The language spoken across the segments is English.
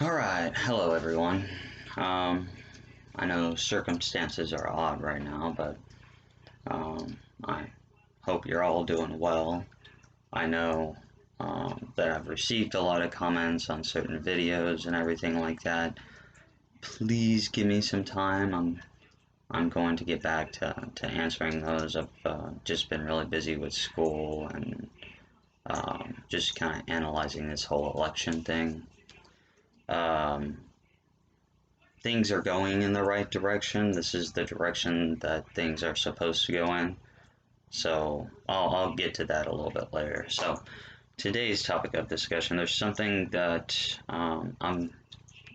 Alright, hello everyone. I know circumstances are odd right now, but I hope you're all doing well. I know that I've received a lot of comments on certain videos and everything like that. Please give me some time. I'm going to get back to answering those. I've just been really busy with school and just kind of analyzing this whole election thing. Um, Things are going in the right direction. This is the direction that things are supposed to go in. So I'll get to that a little bit later. So today's topic of discussion, there's something that I'm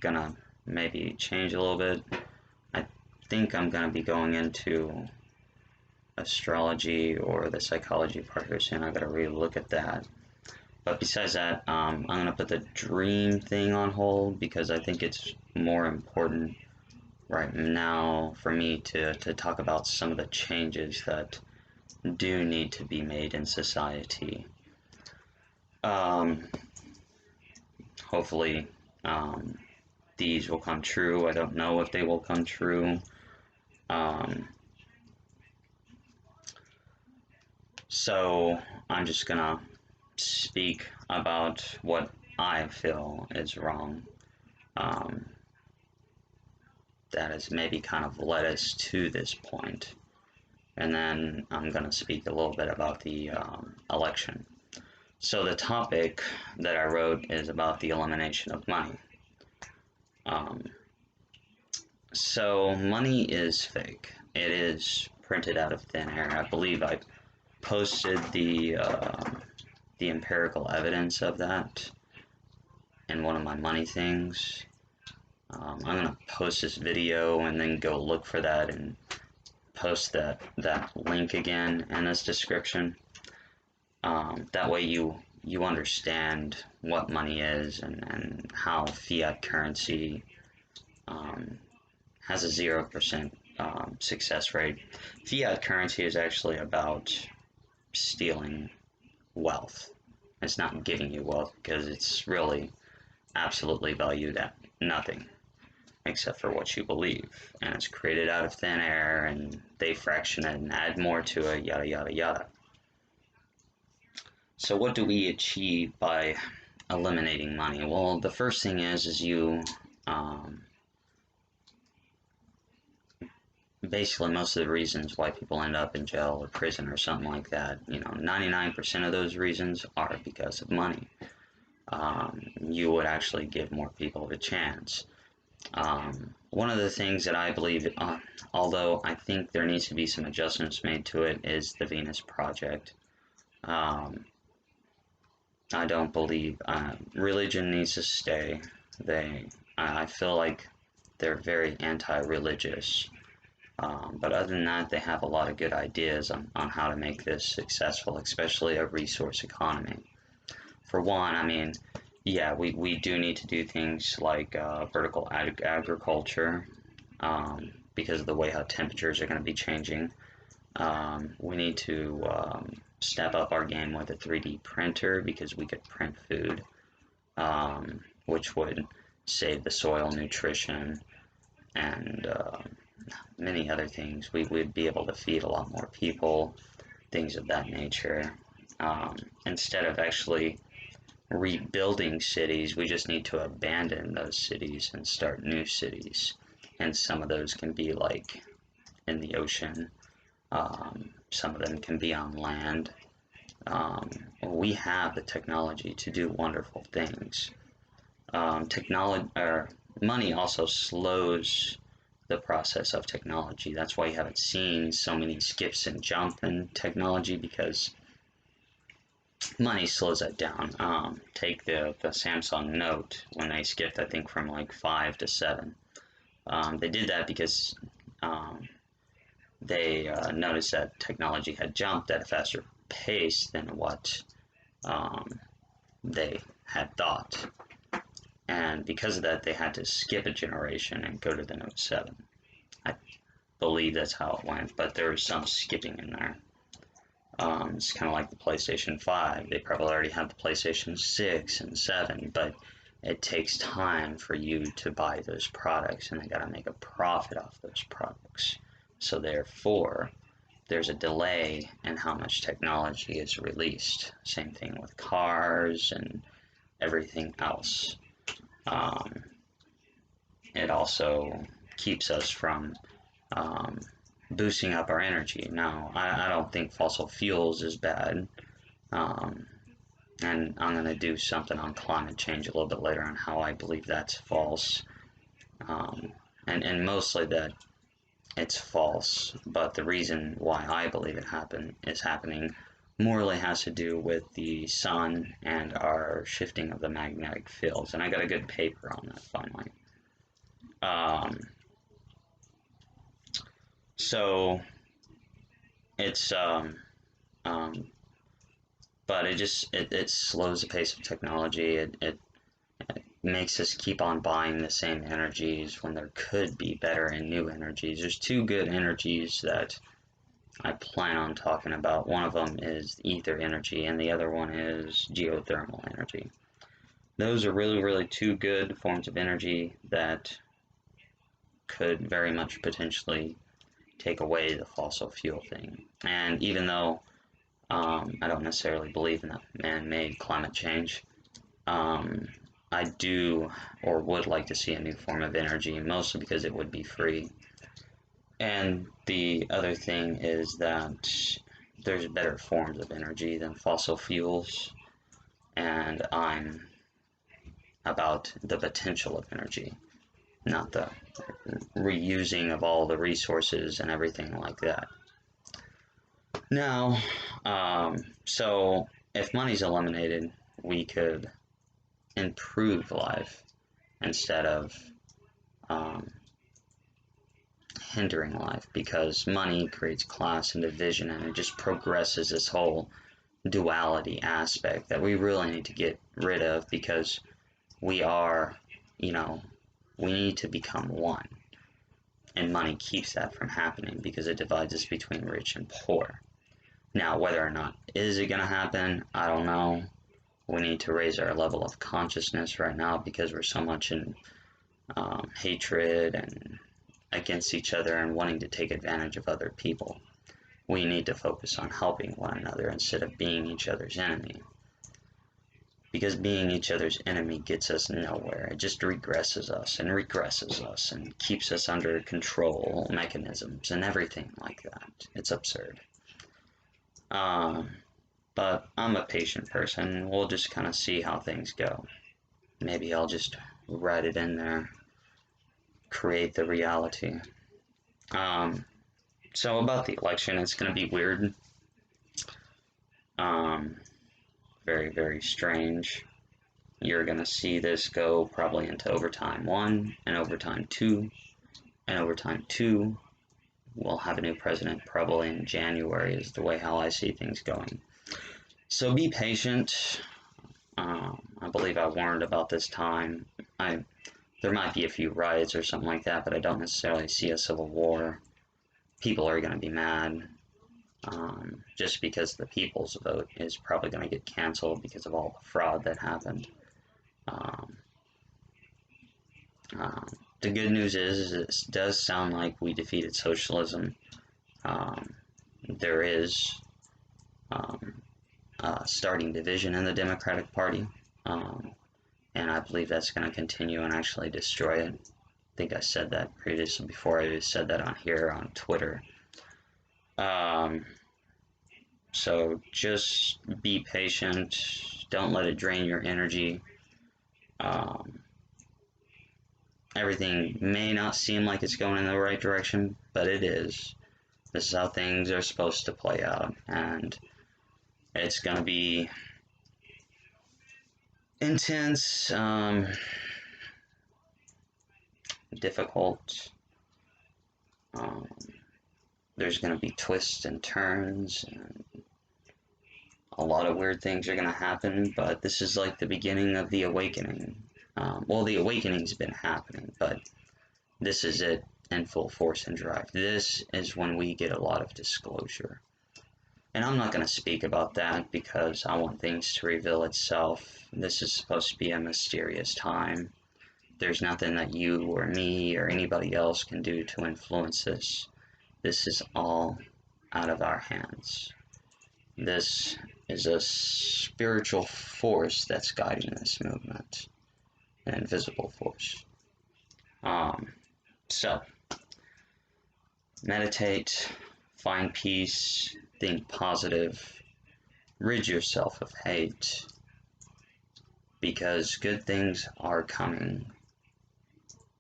gonna maybe change a little bit. I think I'm gonna be going into astrology or the psychology part here soon. I gotta really look at that. But besides that, I'm gonna put the dream thing on hold because I think it's more important right now for me to talk about some of the changes that do need to be made in society. Um, Hopefully, um, these will come true. I don't know if they will come true. Um, so I'm just gonna speak about what I feel is wrong. Um, that has maybe kind of led us to this point. And then I'm going to speak a little bit about the election. So the topic that I wrote is about the elimination of money. Um, so money is fake. It is printed out of thin air. I believe I posted the empirical evidence of that in one of my money things. I'm gonna post this video and then go look for that and post that link again in this description. That way you understand what money is and how fiat currency has a 0% success rate. Fiat currency is actually about stealing wealth. It's not giving you wealth because it's really absolutely valued at nothing except for what you believe. And it's created out of thin air and they fraction it and add more to it, yada yada yada. So what do we achieve by eliminating money? Well, the first thing is you basically most of the reasons why people end up in jail or prison or something like that, 99% of those reasons are because of money. You would actually give more people a chance. One of the things that I believe, although I think there needs to be some adjustments made to it, is the Venus Project. I don't believe religion needs to stay. I feel like they're very anti-religious. But other than that, they have a lot of good ideas on how to make this successful, especially a resource economy. For one, I mean, yeah, we do need to do things like vertical agriculture because of the way how temperatures are going to be changing. We need to step up our game with a 3D printer because we could print food, which would save the soil nutrition and many other things. We would be able to feed a lot more people, things of that nature. Instead of actually rebuilding cities, we just need to abandon those cities and start new cities. And some of those can be like in the ocean. Some of them can be on land. We have the technology to do wonderful things. Money also slows the process of technology. That's why you haven't seen so many skips and jumps in technology because money slows that down. Take the Samsung Note when they skipped, I think, from like 5 to 7. They did that because they noticed that technology had jumped at a faster pace than what they had thought. And because of that, they had to skip a generation and go to the Note 7. I believe that's how it went, but there was some skipping in there. It's kind of like the PlayStation 5. They probably already had the PlayStation 6 and 7, but it takes time for you to buy those products, and they got to make a profit off those products. So therefore, there's a delay in how much technology is released. Same thing with cars and everything else. Um, it also keeps us from boosting up our energy. Now, I don't think fossil fuels is bad. Um, and I'm going to do something on climate change a little bit later on how I believe that's false. And mostly that it's false, but the reason why I believe it is happening morally has to do with the sun and our shifting of the magnetic fields. And I got a good paper on that finally. So it's but it slows the pace of technology. It makes us keep on buying the same energies when there could be better and new energies. There's two good energies that I plan on talking about. One of them is ether energy, and the other one is geothermal energy. Those are really, really two good forms of energy that could very much potentially take away the fossil fuel thing. And even though I don't necessarily believe in the man-made climate change, I do or would like to see a new form of energy, mostly because it would be free. And the other thing is that there's better forms of energy than fossil fuels, and I'm about the potential of energy, not the reusing of all the resources and everything like that. Now, so if money's eliminated, we could improve life instead of hindering life, because money creates class and division, and it just progresses this whole duality aspect that we really need to get rid of, because we are, we need to become one. And money keeps that from happening because it divides us between rich and poor. Now, whether or not is it going to happen, I don't know. We need to raise our level of consciousness right now because we're so much in hatred and against each other and wanting to take advantage of other people. We need to focus on helping one another instead of being each other's enemy. Because being each other's enemy gets us nowhere. It just regresses us and keeps us under control mechanisms and everything like that. It's absurd. But I'm a patient person. We'll just kind of see how things go. Maybe I'll just write it in there, create the reality. So about the election, it's going to be weird. Very, very strange. You're going to see this go probably into overtime 1 and overtime 2. And overtime 2, we'll have a new president probably in January is the way how I see things going. So be patient. I believe I warned about this time. There might be a few riots or something like that, but I don't necessarily see a civil war. People are going to be mad. Just because the people's vote is probably going to get canceled because of all the fraud that happened. The good news is it does sound like we defeated socialism. There is starting division in the Democratic Party, and I believe that's going to continue and actually destroy it. I think I said that previously before. I just said that on here on Twitter. So just be patient. Don't let it drain your energy. Everything may not seem like it's going in the right direction, but it is. This is how things are supposed to play out, and it's going to be intense, difficult. There's going to be twists and turns, and a lot of weird things are going to happen, but this is like the beginning of the awakening. Well, the awakening's been happening, but this is it in full force and drive. This is when we get a lot of disclosure. And I'm not going to speak about that because I want things to reveal itself. This is supposed to be a mysterious time. There's nothing that you or me or anybody else can do to influence this. This is all out of our hands. This is a spiritual force that's guiding this movement, an invisible force. So, meditate, find peace, think positive, rid yourself of hate, because good things are coming.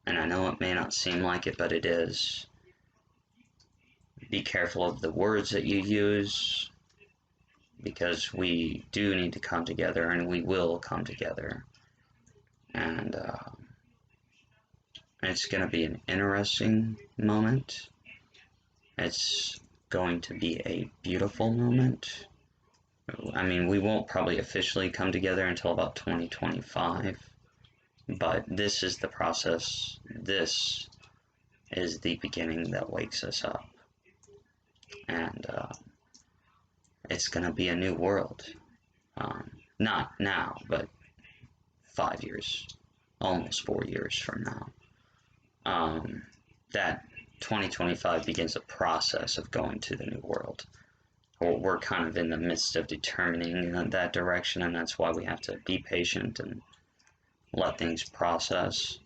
And I know it may not seem like it, but it is. Be careful of the words that you use, because we do need to come together, and we will come together. And it's going to be an interesting moment. It's going to be a beautiful moment. I mean, we won't probably officially come together until about 2025, but this is the process. This is the beginning that wakes us up. And it's going to be a new world. Not now, but 5 years, almost 4 years from now. That 2025 begins a process of going to the new world. We're kind of in the midst of determining that direction, and that's why we have to be patient and let things process.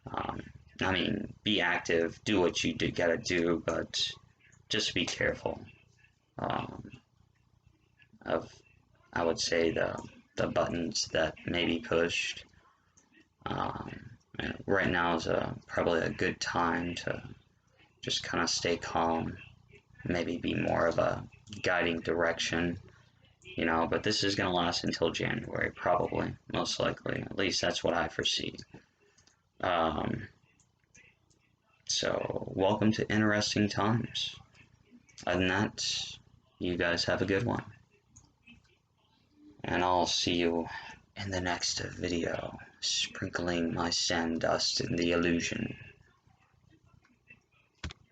I mean, be active, do what you gotta do, but just be careful of, I would say, the buttons that may be pushed. Right now is probably a good time to just kind of stay calm, maybe be more of a guiding direction, but this is going to last until January, probably, most likely. At least that's what I foresee. So, welcome to interesting times. Other than that, you guys have a good one. And I'll see you in the next video, sprinkling my sand dust in the illusion.